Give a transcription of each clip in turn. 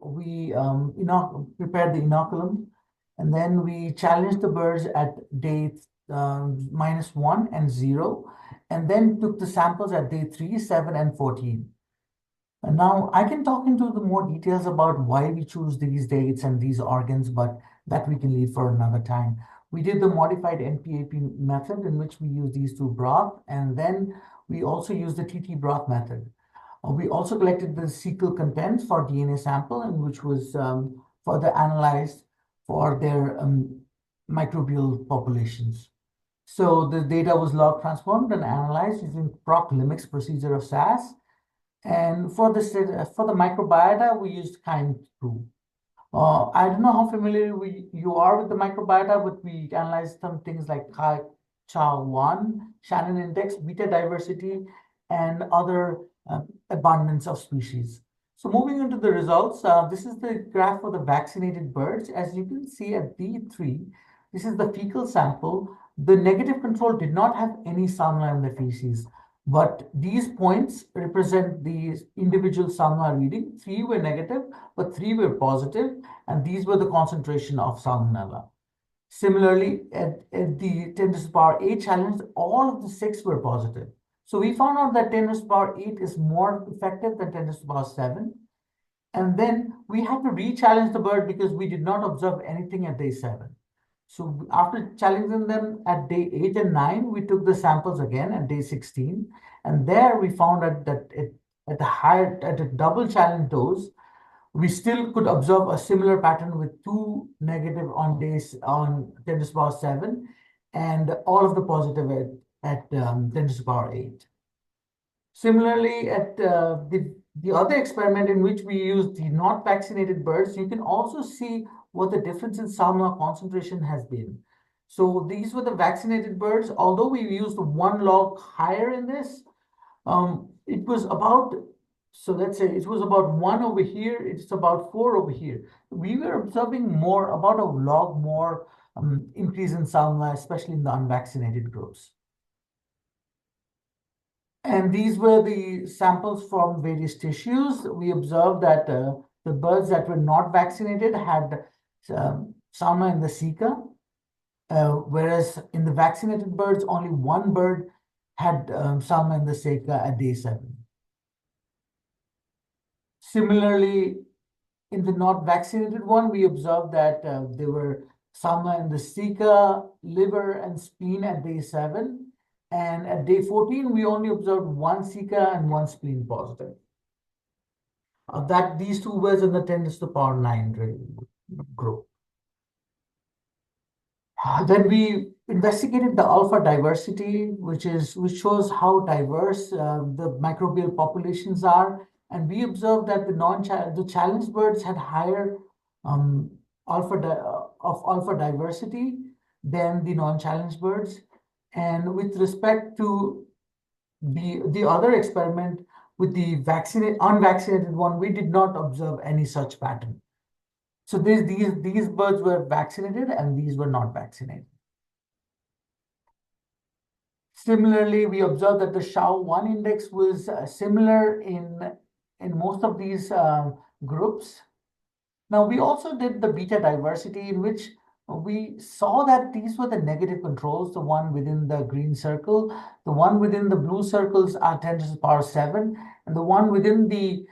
we prepared the inoculum, and then we challenged the birds at day -1 and 0, and then took the samples at day 3, 7, and 14. And now I can talk into the more details about why we choose these dates and these organs, but that we can leave for another time. We did the modified NPAP method in which we use these two broth, and then we also used the TT broth method. We also collected the fecal contents for DNA sample, and which was further analyzed for their microbial populations. So the data was log transformed and analyzed using PROC-LMIX procedure of SAS. And for the microbiota, we used kind-2. I don't know how familiar you are with the microbiota, but we analyzed some things like CHA1, Shannon index, beta diversity, and other abundance of species. So moving into the results, this is the graph for the vaccinated birds. As you can see at D3, this is the fecal sample. The negative control did not have any salmonella in the feces, but these points represent the individual salmonella reading. 3 were negative, but 3 were positive, and these were the concentration of salmonella. Similarly, at the 10 to the power 8 challenge, all of the 6 were positive. So we found out that 10 to the power 8 is more effective than 10 to the power 7. And then we had to re-challenge the bird because we did not observe anything at day 7. So after challenging them at day 8 and 9, we took the samples again at day 16. And there we found out that at a double challenge dose, we still could observe a similar pattern with 2 negative on 10 to the power 7 and all of the positive at 10 to the power 8. Similarly, at the other experiment in which we used the not vaccinated birds, you can also see what the difference in salmonella concentration has been. So these were the vaccinated birds. Although we used 1 log higher in this, it was about, so let's say it was about 1 over here, it's about 4 over here. We were observing more, about a log more increase in salmonella, especially in the unvaccinated groups. And these were the samples from various tissues. We observed that the birds that were not vaccinated had salmonella in the ceca, whereas in the vaccinated birds, only 1 bird had salmonella in the ceca at day 7. Similarly, in the not vaccinated one, we observed that there were salmonella in the ceca, liver, and spleen at day 7. And at day 14, we only observed 1 ceca and 1 spleen positive. These 2 were in the 10 to the power 9 group. Then we investigated the alpha diversity, which shows how diverse the microbial populations are. And we observed that the challenge birds had higher alpha diversity than the non-challenge birds. And with respect to the other experiment with the unvaccinated one, we did not observe any such pattern. So these birds were vaccinated and these were not vaccinated. Similarly, we observed that the SHA1 index was similar in most of these groups. Now, we also did the beta diversity, in which we saw that these were the negative controls, the one within the green circle, the one within the blue circles are 10 to the power 7, and the one within the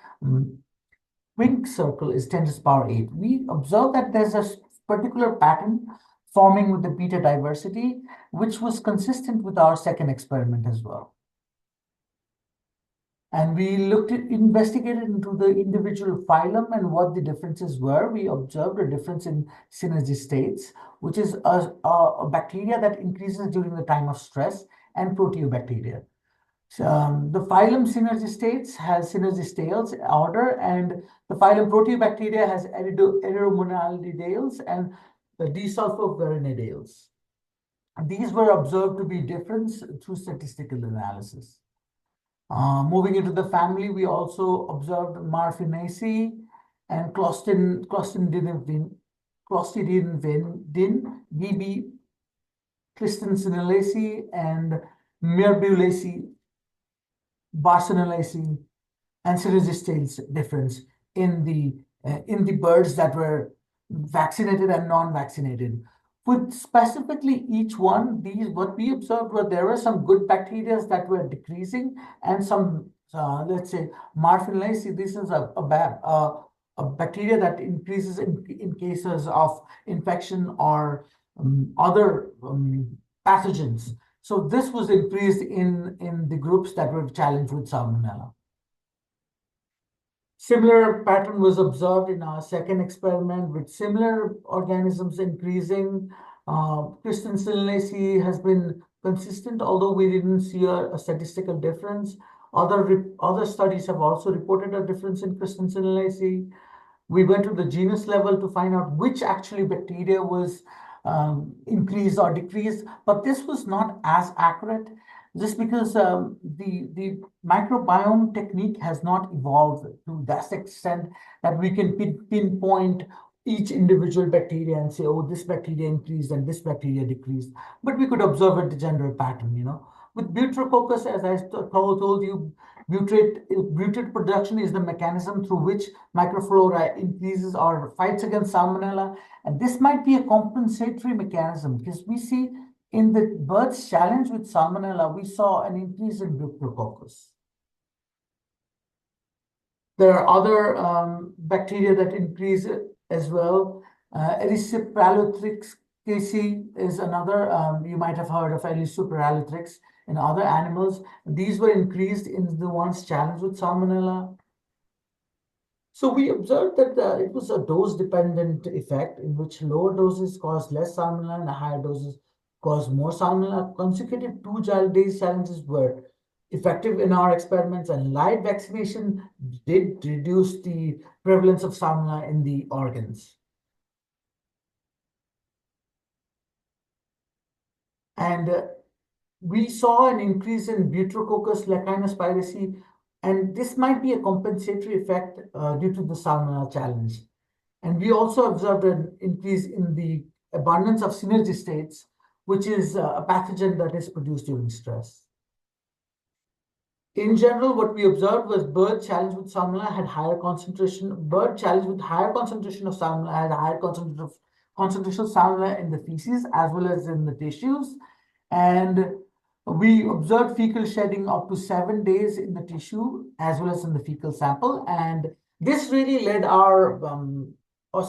pink circle is 10 to the power 8. We observed that there's a particular pattern forming with the beta diversity, which was consistent with our second experiment as well. And we investigated into the individual phylum and what the differences were. We observed a difference in synergy states, which is a bacteria that increases during the time of stress, and proteobacteria. The phylum synergy states has synergy stales order, and the phylum proteobacteria has eromonalidales and the desulfovirinidales. These were observed to be different through statistical analysis. Moving into the family, we also observed Marfinaceae and Clostridioidein, BB, Clistincinnaceae, and Mirbulaceae, Bartonellacea, and synergistales difference in the in the birds that were vaccinated and non-vaccinated. With specifically each one, what we observed were there were some good bacteria that were decreasing and some, let's say, Marfanoides. This is a bacteria that increases in cases of infection or other pathogens. So this was increased in the groups that were challenged with Salmonella. Similar pattern was observed in our second experiment with similar organisms increasing. Kristin Sinlacey has been consistent, although we didn't see a statistical difference. Other studies have also reported a difference in Kristin Sinlacey. We went to the genus level to find out which actually bacteria was increased or decreased, but this was not as accurate just because the microbiome technique has not evolved to that extent that we can pinpoint each individual bacteria and say, oh, this bacteria increased and this bacteria decreased. But we could observe a general pattern, you know. With Butyrococcus, as I told you, butyrate production is the mechanism through which microflora increases or fights against Salmonella. And this might be a compensatory mechanism because we see in the birds challenged with Salmonella, we saw an increase in Butyrococcus. There are other bacteria that increase as well. Erysipelathrix casei is another, you might have heard of Erysipelathrix in other animals. These were increased in the ones challenged with Salmonella. So we observed that it was a dose-dependent effect in which lower doses caused less Salmonella and higher doses caused more Salmonella. Consecutive 2 days challenges were effective in our experiments, and live vaccination did reduce the prevalence of Salmonella in the organs. And we saw an increase in Butyrococcus leishmaniasis, and this might be a compensatory effect due to the Salmonella challenge. And we also observed an increase in the abundance of synergistates, which is a pathogen that is produced during stress. In general, what we observed was bird challenged with Salmonella had higher concentration. Bird challenged with higher concentration of Salmonella had a higher concentration of Salmonella in the feces as well as in the tissues. And we observed fecal shedding up to 7 days in the tissue as well as in the fecal sample. And this really led or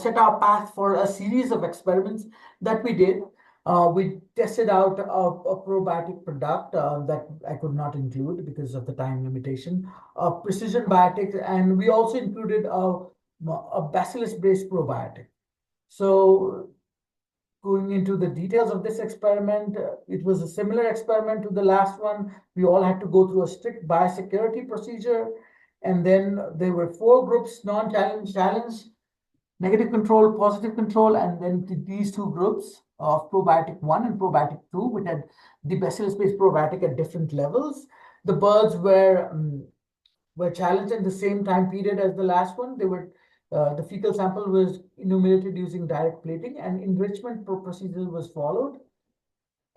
set our path for a series of experiments that we did. We tested out a probiotic product that I could not include because of the time limitation, precision biotics, and we also included a bacillus-based probiotic. So going into the details of this experiment, it was a similar experiment to the last one. We all had to go through a strict biosecurity procedure. And then there were 4 groups, non-challenge, challenge, negative control, positive control, and then these 2 groups of probiotic 1 and probiotic 2, which had the bacillus-based probiotic at different levels. The birds were challenged in the same time period as the last one. They were the fecal sample was enumerated using direct plating, and enrichment procedure was followed.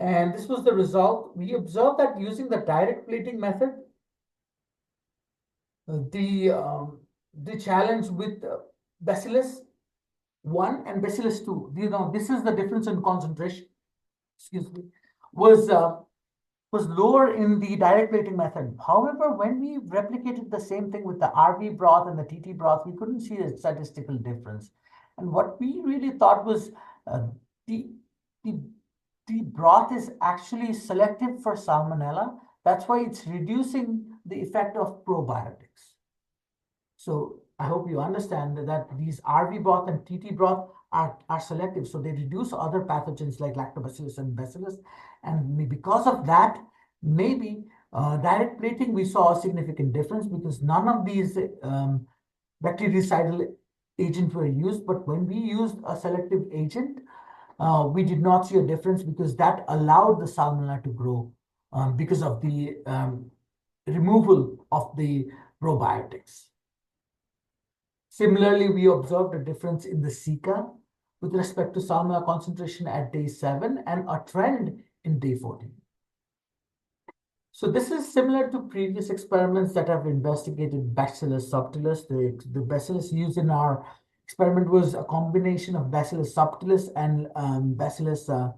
And this was the result. We observed that using the direct plating method, the challenge with Bacillus 1 and Bacillus 2, this is the difference in concentration, excuse me, was lower in the direct plating method. However, when we replicated the same thing with the RV broth and the TT broth, we couldn't see a statistical difference. And what we really thought was the broth is actually selective for Salmonella. That's why it's reducing the effect of probiotics. So I hope you understand that these RV broth and TT broth are selective. So they reduce other pathogens like lactobacillus and bacillus. And because of that, maybe direct plating, we saw a significant difference because none of these bactericidal agents were used. But when we used a selective agent, we did not see a difference because that allowed the Salmonella to grow because of the removal of the probiotics. Similarly, we observed a difference in the Zika with respect to Salmonella concentration at day 7 and a trend in day 14. So this is similar to previous experiments that have investigated Bacillus subtilis, the bacillus used in our experiment was a combination of Bacillus subtilis and Bacillus. I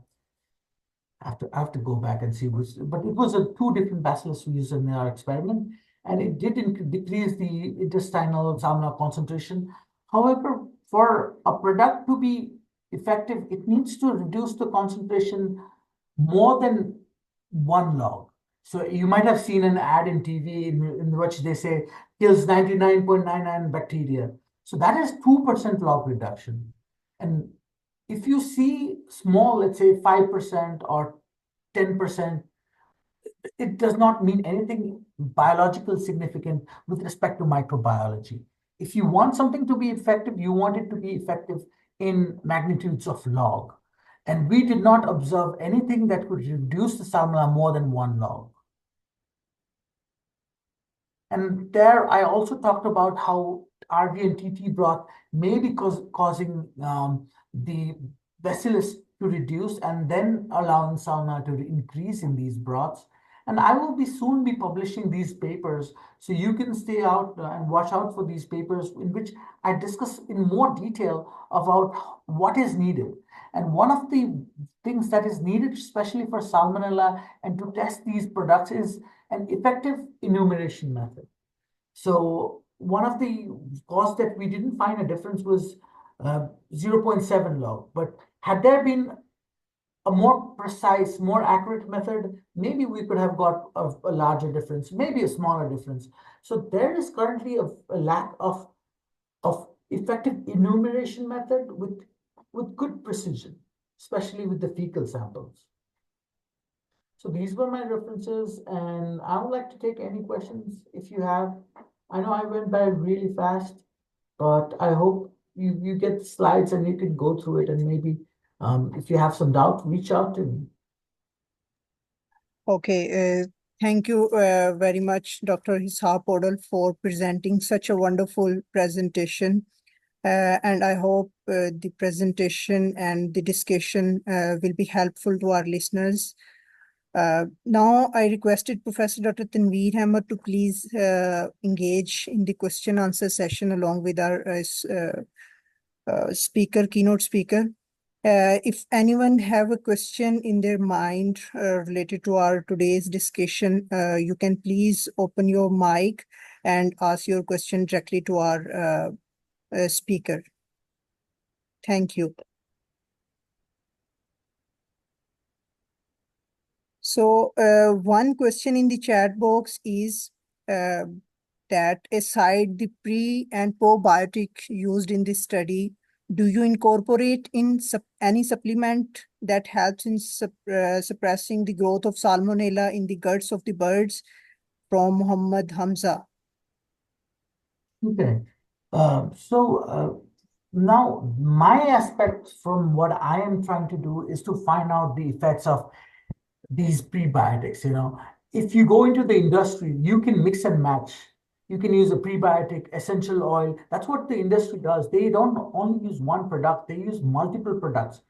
have to go back and see which, but it was two different bacillus we used in our experiment, and it did decrease the intestinal salmonella concentration. However, for a product to be effective, it needs to reduce the concentration more than 1 log. So you might have seen an ad in TV in which they say kills 99.99 bacteria. So that is 2% log reduction. And if you see small, let's say 5% or 10%, it does not mean anything biological significant with respect to microbiology. If you want something to be effective, you want it to be effective in magnitudes of log. And we did not observe anything that could reduce the salmonella more than 1 log. And there I also talked about how RV and TT broth may be causing the bacillus to reduce and then allowing salmonella to increase in these broths. And I will soon be publishing these papers, so you can stay out and watch out for these papers in which I discuss in more detail about what is needed. And one of the things that is needed, especially for salmonella and to test these products, is an effective enumeration method. So one of the costs that we didn't find a difference was 0.7 log. But had there been a more precise, more accurate method, maybe we could have got a larger difference, maybe a smaller difference. So there is currently a lack of effective enumeration method with good precision, especially with the fecal samples. So these were my references, and I would like to take any questions if you have. I know I went by really fast, but I hope you get the slides and you can go through it, and maybe if you have some doubt, reach out to me. Okay, thank you very much, Dr. Hisab Podal, for presenting such a wonderful presentation. And I hope the presentation and the discussion will be helpful to our listeners. Now, I requested Professor Dr. Tanveer Ahmed to please engage in the question answer session along with our keynote speaker. If anyone have a question in their mind related to our today's discussion, you can please open your mic and ask your question directly to our speaker. Thank you. So one question in the chat box is that aside the pre and probiotic used in this study, do you incorporate in any supplement that helps in suppressing the growth of Salmonella in the guts of the birds? From Muhammad Hamza. Okay. Now my aspect from what I am trying to do is to find out the effects of these prebiotics. If you go into the industry, you can mix and match. You can use a prebiotic essential oil. That's what the industry does. They don't only use one product, they use multiple products.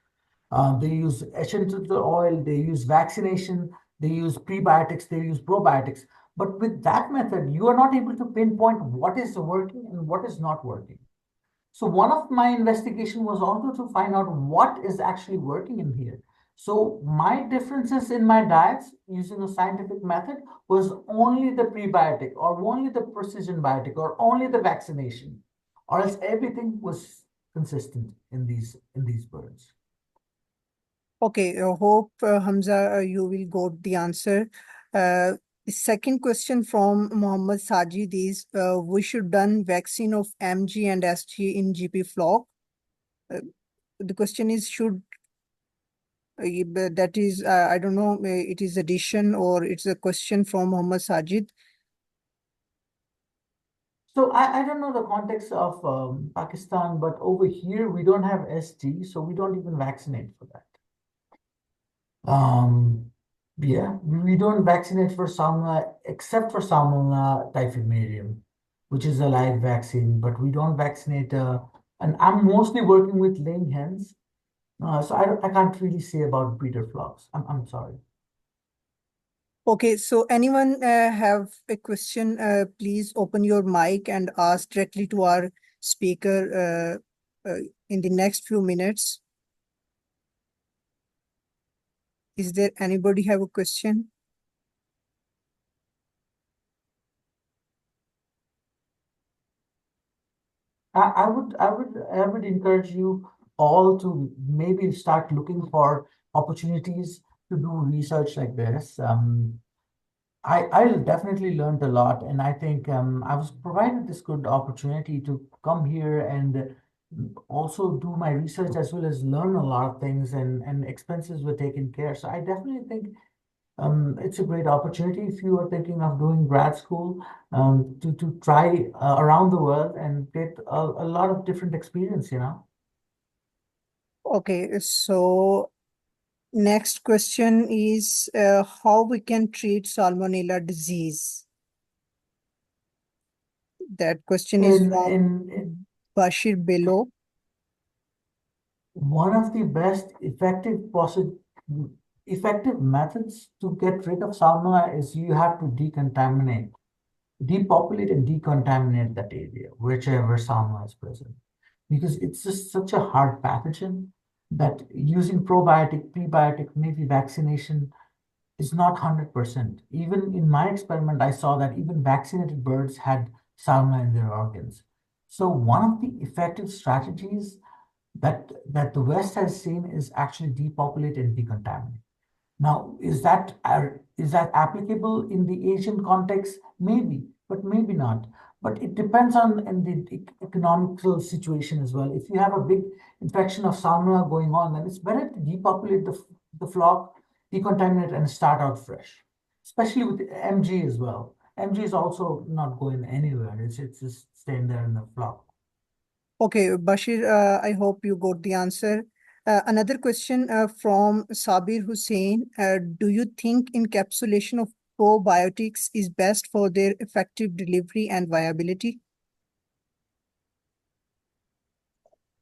They use essential oil, they use vaccination, they use prebiotics, they use probiotics. But with that method, you are not able to pinpoint what is working and what is not working. So one of my investigation was also to find out what is actually working in here. So my differences in my diets using a scientific method was only the prebiotic or only the precision biotic or only the vaccination, or else everything was consistent in these birds. Okay, I hope Hamza, you will got the answer. The second question from Muhammad Sajid is, we should done vaccine of MG and SG in GP flock. The question is, should that is, I don't know, it is addition or it's a question from Muhammad Sajid. So I don't know the context of Pakistan, but over here we don't have SG, so we don't even vaccinate for that. Yeah, we don't vaccinate for Salmonella except for Salmonella typhimurium, which is a live vaccine, but we don't vaccinate. And I'm mostly working with laying hens, so I can't really say about breeder flocks. I'm sorry. Okay, so anyone have a question, please open your mic and ask directly to our speaker. in the next few minutes. Is there anybody have a question? I would encourage you all to maybe start looking for opportunities to do research like this. I definitely learned a lot, and I think I was provided this good opportunity to come here and also do my research as well as learn a lot of things, and expenses were taken care. So I definitely think it's a great opportunity if you are thinking of doing grad school to try around the world and get a lot of different experience, you know. Okay, so next question is how we can treat Salmonella disease. That question is from In Bashir below. one of the best effective methods to get rid of salmonella is you have to depopulate and decontaminate that area, whichever salmonella is present, because it's just such a hard pathogen that using probiotic, prebiotic, maybe vaccination is not 100%. Even in my experiment, I saw that even vaccinated birds had salmonella in their organs. So one of the effective strategies that the West has seen is actually depopulate and decontaminate. Now, is that applicable in the Asian context? Maybe, but maybe not. But it depends on in the economical situation as well. If you have a big infection of salmonella going on, then it's better to depopulate the flock, decontaminate, and start out fresh. Especially with MG as well. MG is also not going anywhere. It's just staying there in the flock. Okay, Bashir, I hope you got the answer. Another question from Sabir Hussain. Do you think encapsulation of probiotics is best for their effective delivery and viability?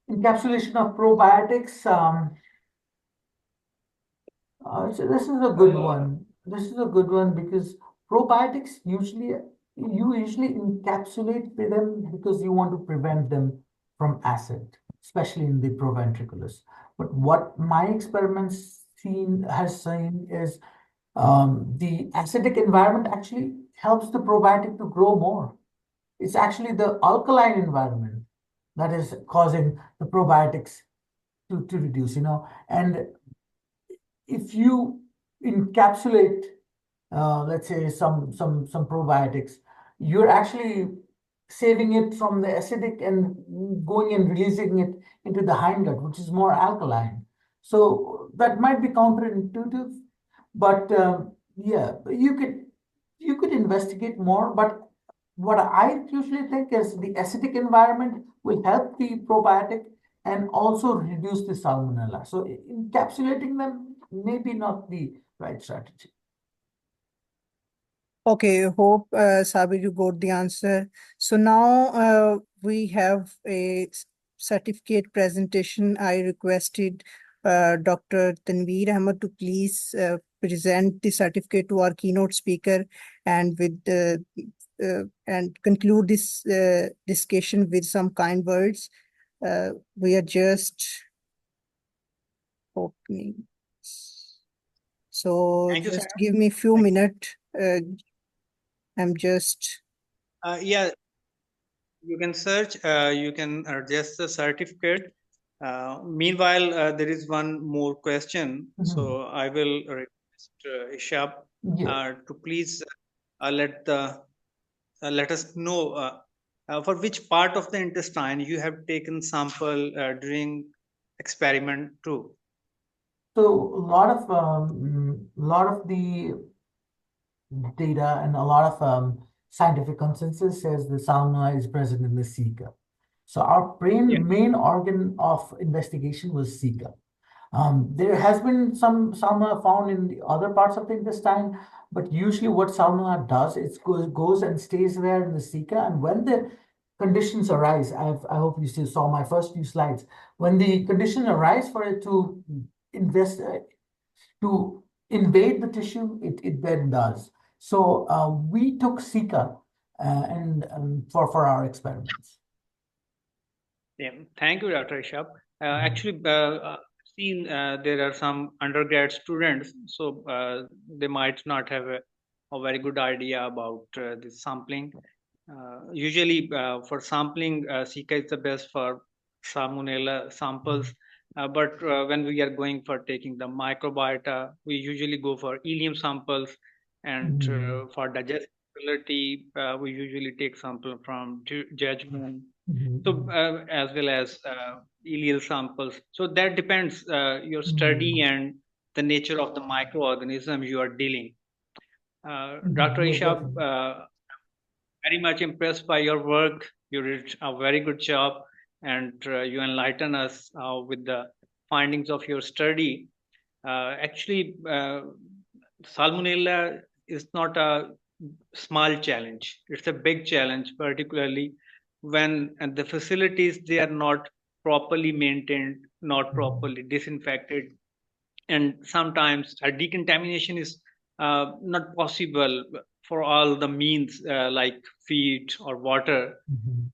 Encapsulation of probiotics. So this is a good one. This is a good one because probiotics you usually encapsulate them because you want to prevent them from acid, especially in the proventriculus. But what my experiments has seen is the acidic environment actually helps the probiotic to grow more. It's actually the alkaline environment that is causing the probiotics to reduce, you know. And if you encapsulate, let's say some probiotics, you're actually saving it from the acidic and going and releasing it into the hindgut, which is more alkaline. So that might be counterintuitive, but yeah, you could investigate more. But what I usually think is the acidic environment will help the probiotic and also reduce the salmonella. So encapsulating them maybe not the right strategy. Okay, hope Sabir you got the answer. So now we have a certificate presentation. I requested Dr. Tanveer Ahmed to please present the certificate to our keynote speaker and and conclude this discussion with some kind words. We are just opening. So Thank you, just sir. give me a few Thank minutes. I'm just. Yeah, you can search, you can adjust the certificate. Meanwhile, there is one more question. So I will request Ishab Yeah. to please let us know for which part of the intestine you have taken sample during experiment 2. So a lot of the data and a lot of scientific consensus says the salmonella is present in the ceca. So our Yeah. main organ of investigation was ceca. There has been some salmonella found in the other parts of the intestine, but usually what salmonella does, it goes and stays there in the ceca, and when the conditions arise, I hope you still saw my first few slides. When the condition arise for it to invest to invade the tissue, it then does. So we took ceca and for our experiments. Yeah, thank you, Dr. Ishab. Actually, seen there are some undergrad students, so they might not have a very good idea about this sampling. Usually, for sampling, Zika is the best for Salmonella samples. But when we are going for taking the microbiota, we usually go for ileum samples, and for digestibility, we usually take sample from judgment. So as well as ileal samples. So that depends your study and the nature of the microorganism you are dealing. Dr. Yes, Ishab, definitely. very much impressed by your work. You did a very good job, and you enlighten us with the findings of your study. Actually, Salmonella is not a small challenge. It's a big challenge, particularly when the facilities they are not properly maintained, not properly disinfected, and sometimes a decontamination is not possible for all the means like feed or water.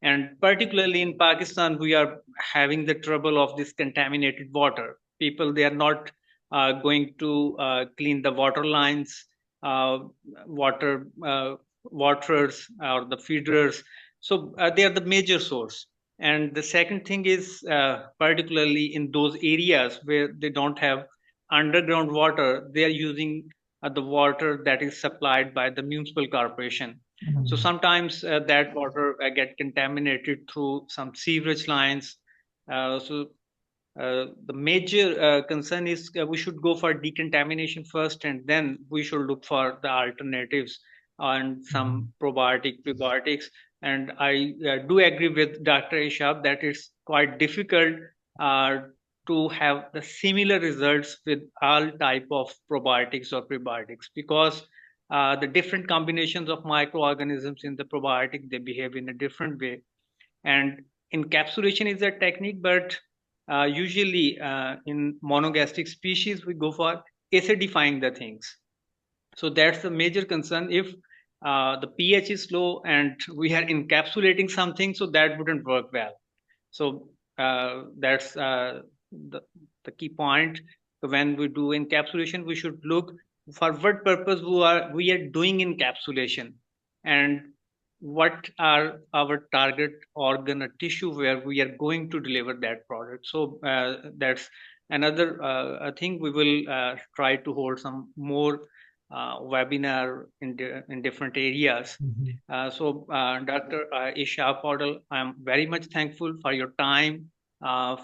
And particularly in Pakistan, we are having the trouble of this contaminated water. People, they are not going to clean the water lines, uh, water waterers or the feeders. So they are the major source. And the second thing is particularly in those areas where they don't have underground water, they are using the water that is supplied by the municipal corporation. So sometimes that water get contaminated through some sewage lines. The major concern is we should go for decontamination first, and then we should look for the alternatives and some probiotic, prebiotics. And I do agree with Dr. Ishab that it's quite difficult uh, to have the similar results with all type of probiotics or prebiotics, because the different combinations of microorganisms in the probiotic, they behave in a different way. And encapsulation is a technique, but usually in monogastric species we go for acidifying the things. So that's the major concern. If the pH is low and we are encapsulating something, so that wouldn't work well. So that's the key point. When we do encapsulation, we should look for what purpose we are doing encapsulation, and what are our target organ or tissue where we are going to deliver that product. So that's another thing. We will try to hold some more webinar in different areas. Dr. Isha Podal, I'm very much thankful for your time,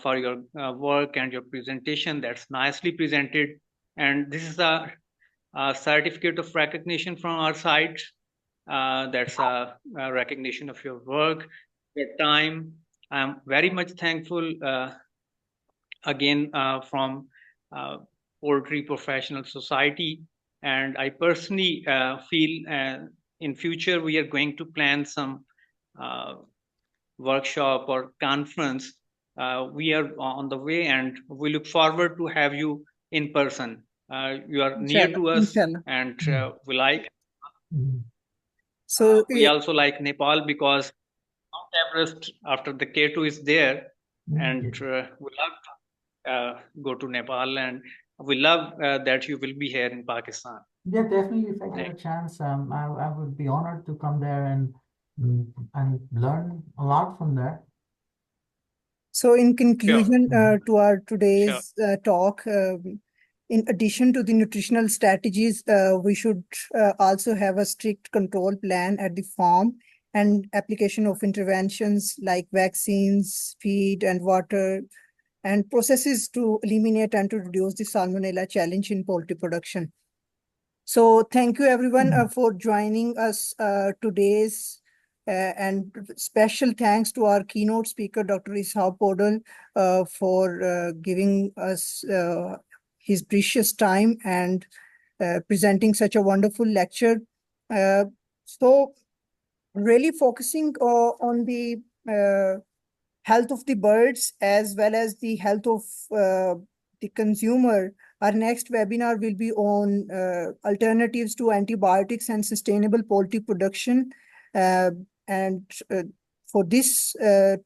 for your work and your presentation. That's nicely presented. And this is a certificate of recognition from our side. That's a recognition of your work, your time. I'm very much thankful again from uh, Poultry Professional Society. And I personally feel in future we are going to plan some uh, workshop or conference. We are on the way, and we look forward to have you in person. You are near Inshallah, to us, inshallah. and we like. So, We also like Nepal because Mount Everest after the K2 is there, and we love to go to Nepal, and we love that you will be here in Pakistan. Yeah, definitely. If I get a chance, I would be honored to come there and learn a lot from there. So in Sure, conclusion to our sure. today's talk, in addition to the nutritional strategies, we should also have a strict control plan at the farm and application of interventions like vaccines, feed and water, and processes to eliminate and to reduce the Salmonella challenge in poultry production. So thank you everyone for joining us today's and special thanks to our keynote speaker, Dr. Ishaq Podal, for giving us his precious time and presenting such a wonderful lecture. So really focusing on the health of the birds as well as the health of the consumer. Our next webinar will be on alternatives to antibiotics and sustainable poultry production. And for this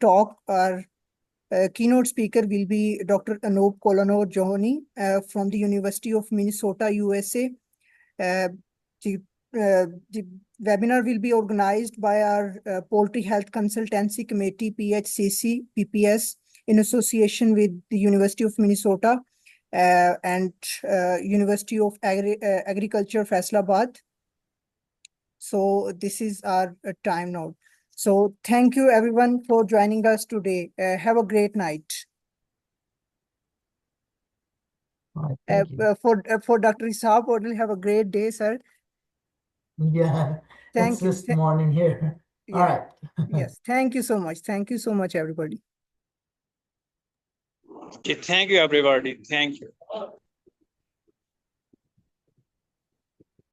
talk, our Keynote speaker will be Dr. Anup Kolano Johani from the University of Minnesota, USA. The webinar will be organized by our Poultry Health Consultancy Committee, PHCC, PPS, in association with the University of Minnesota and University of Agriculture, Faisalabad. So this is our time now. So thank you everyone for joining us today. Have a great night. All right, thank you. For Dr. Ishaq Odal, have a great day, sir. Yeah, it's Thank you. this morning here. All Yeah. right. Yes. Thank you so much. Thank you so much, everybody. Okay, thank you, everybody. Thank you.